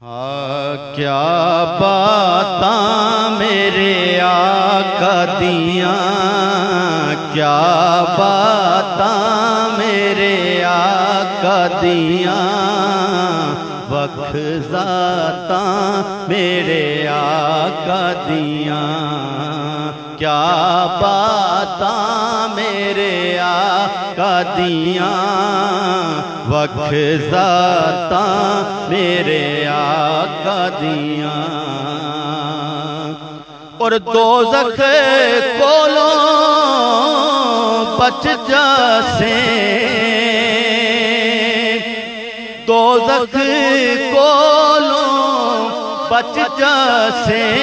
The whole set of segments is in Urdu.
کیا باتاں میرے آقا دیاں، کیا باتاں میرے آقا دیاں، وکھ ذاتاں میرے آقا دیاں، کیا باتاں میرے آقا دیاں، وکھ ذاتاں میرے آقا دیاں، اور دوزخ کولوں بچ جاسیں، دوزخ کولوں بچ جاسیں،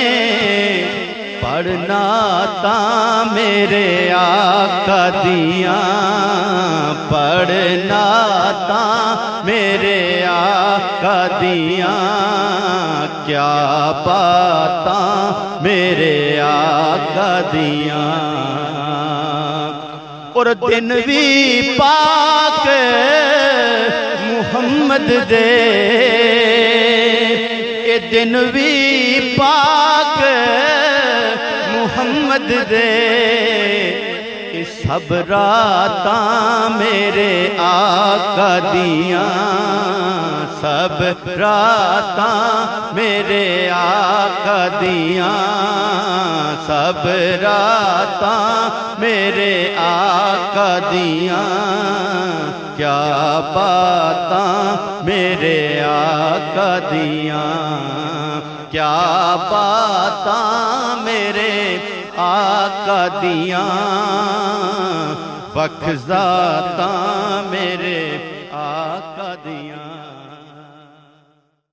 پڑھنا تاں میرے آقا دیاں، پڑھنا تاں میرے آقا دیاں، کیا باتاں میرے آقا دیاں، اور دن بھی پاک محمد دے، اے دن بھی پاک محمد دے، سب راتاں میرے آقا دیاں، سب راتاں میرے آقا دیاں، سب راتاں میرے آقا دیاں، کیا باتاں میرے آقا دیاں، کیا باتاں میرے آقا دیاں، وکھ ذاتاں میرے